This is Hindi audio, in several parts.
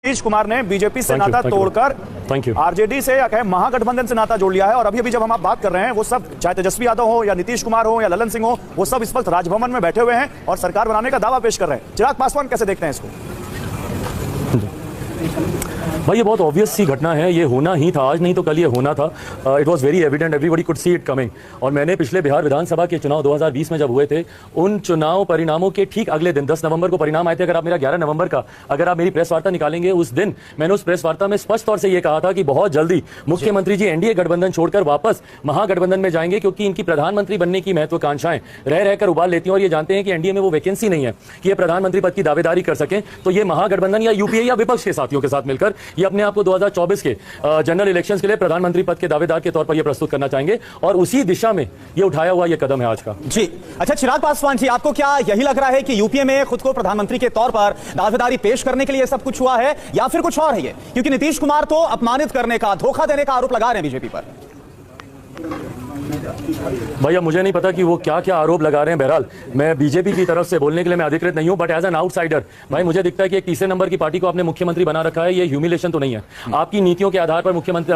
नीतीश कुमार ने बीजेपी से नाता तोड़कर आरजेडी से या कहें महागठबंधन से नाता जोड़ लिया है। और अभी जब हम आप बात कर रहे हैं, वो सब चाहे तेजस्वी यादव हो या नीतीश कुमार हो या ललन सिंह हो, वो सब इस वक्त राजभवन में बैठे हुए हैं और सरकार बनाने का दावा पेश कर रहे हैं। चिराग पासवान कैसे देखते हैं इसको? भाई ये बहुत ऑब्वियस सी घटना है, ये होना ही था, आज नहीं तो कल ये होना था। It was very evident, everybody could see it coming. और मैंने पिछले बिहार विधानसभा के चुनाव 2020 में जब हुए थे, उन चुनाव परिणामों के ठीक अगले दिन 10 नवंबर को परिणाम आए थे। अगर आप मेरा 11 नवंबर का अगर आप मेरी प्रेस वार्ता निकालेंगे, उस दिन मैंने उस प्रेस वार्ता में स्पष्ट तौर से ये कहा था कि बहुत जल्दी मुख्यमंत्री जी एनडीए गठबंधन छोड़कर वापस महागठबंधन में जाएंगे, क्योंकि इनकी प्रधानमंत्री बनने की महत्वाकांक्षाएं रह रहकर उबाल लेती हैं और ये जानते हैं कि एनडीए में वो वैकेंसी नहीं है कि ये प्रधानमंत्री पद की दावेदारी कर सकें। तो ये महागठबंधन या यूपीए या विपक्ष के साथियों के साथ मिलकर ये अपने आप को 2024 के जनरल इलेक्शंस के लिए प्रधानमंत्री पद के दावेदार के तौर पर ये प्रस्तुत करना चाहेंगे, और उसी दिशा में ये उठाया हुआ ये कदम है आज का। जी अच्छा, चिराग पासवान जी, आपको क्या यही लग रहा है कि यूपीए में खुद को प्रधानमंत्री के तौर पर दावेदारी पेश करने के लिए सब कुछ हुआ है, या फिर कुछ और है ये? क्योंकि नीतीश कुमार तो अपमानित करने का, धोखा देने का आरोप लगा रहे हैं बीजेपी पर। भैया मुझे नहीं पता कि वो क्या क्या आरोप लगा रहे हैं। बहरहाल मैं बीजेपी की तरफ से बोलने के लिए मैं अधिकृत नहीं हूं, बट एज एन आउटसाइडर भाई मुझे दिखता है कि एक तीसरे नंबर की पार्टी को आपने मुख्यमंत्री बना रखा है। ये ह्यूमिलेशन तो नहीं है? आपकी नीतियों के आधार पर मुख्यमंत्री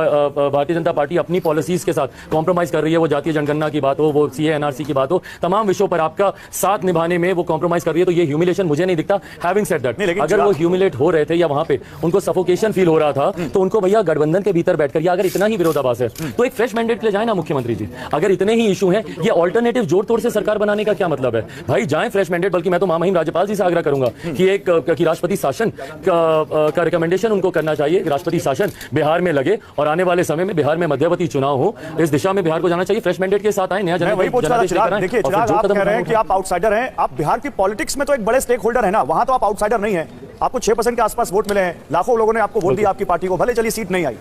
भारतीय जनता पार्टी अपनी पॉलिसीज के साथ कॉम्प्रोमाइज कर रही है। वो जातीय जनगणना की बात हो, वो सीए एनआरसी की बात हो, तमाम विषयों पर आपका साथ निभाने में वो कॉम्प्रोमाइज कर रही है, तो ये ह्यूमिलेशन मुझे नहीं दिखता। हैविंग सेड दैट, अगर वो ह्यूमिलेट हो रहे थे या वहां पे उनको सफोकेशन फील हो रहा था, तो उनको भैया गठबंधन के भीतर बैठकर, या अगर इतना ही विरोधाभास है तो एक फ्रेश मैंडेट ले जाए ना मुख्यमंत्री जी। अगर इतने ही इशू है, ये ऑल्टरनेटिव जोड़ तोड़ से सरकार बनाने का क्या मतलब है भाई? जाएं फ्रेश मैंडेट। बल्कि मैं तो महामहिम राज्यपाल जी से आग्रह करूंगा कि राष्ट्रपति शासन का रिकमेंडेशन उनको करना चाहिए। राष्ट्रपति शासन बिहार में लगे और आने वाले समय में बिहार में मध्यवर्ती चुनाव हो, इस दिशा में बिहार को जाना चाहिए। फ्रेश मैंडेट के साथ आए, नया देखिए चिराग, आप कह रहे हैं कि आप आउटसाइडर हैं। आप बिहार की पॉलिटिक्स में तो एक बड़े स्टेक होल्डर है ना, वहां तो आप आउटसाइडर नहीं है। आपको 6% के आसपास वोट मिले हैं, लाखों लोगों ने आपको वोट दिया आपकी पार्टी को, भले चली सीट नहीं आई।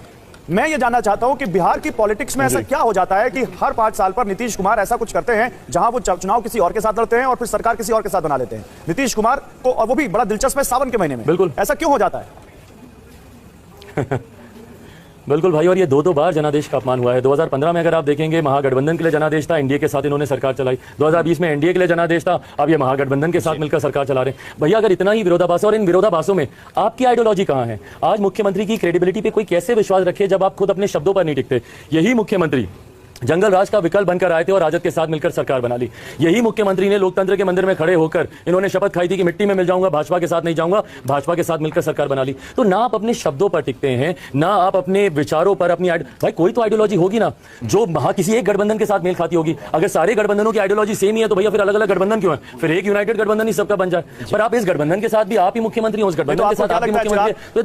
मैं ये जानना चाहता हूं कि बिहार की पॉलिटिक्स में ऐसा क्या हो जाता है कि हर 5 साल पर नीतीश कुमार ऐसा कुछ करते हैं जहां वो चुनाव किसी और के साथ लड़ते हैं और फिर सरकार किसी और के साथ बना लेते हैं नीतीश कुमार को, और वो भी बड़ा दिलचस्प है सावन के महीने में। बिल्कुल, ऐसा क्यों हो जाता है? बिल्कुल भाई, और ये दो बार जनादेश का अपमान हुआ है। 2015 में अगर आप देखेंगे महागठबंधन के लिए जनादेश था, एनडीए के साथ इन्होंने सरकार चलाई। 2020 में एनडीए के लिए जनादेश था, अब ये महागठबंधन के साथ मिलकर सरकार चला रहे हैं। भैया अगर इतना ही विरोधाभास है, और इन विरोधाभासों में आपकी आइडियोलॉजी कहां है? आज मुख्यमंत्री की क्रेडिबिलिटी पे कोई कैसे विश्वास रखे जब आप खुद अपने शब्दों पर नहीं टिकते? यही मुख्यमंत्री जंगल राज का विकल्प बनकर आए थे और राजद के साथ मिलकर सरकार बना ली। यही मुख्यमंत्री ने लोकतंत्र के मंदिर में खड़े होकर इन्होंने शपथ खाई थी कि मिट्टी में मिल जाऊंगा, भाजपा के साथ नहीं जाऊंगा, भाजपा के साथ मिलकर सरकार बना ली। तो ना आप अपने शब्दों पर टिकते हैं, ना आप अपने विचारों पर, अपनी भाई कोई तो आइडियोलॉजी होगी ना जो किसी एक गठबंधन के साथ मेल खाती होगी। अगर सारे गठबंधनों की आइडियोलॉजी सेम ही है तो भैया फिर अलग अलग गठबंधन क्यों है? फिर एक यूनाइटेड गठबंधन ही सबका बन जाए। पर आप इस गठबंधन के साथ भी आप ही मुख्यमंत्री हो, उस गठबंधन के साथ आप ही मुख्यमंत्री।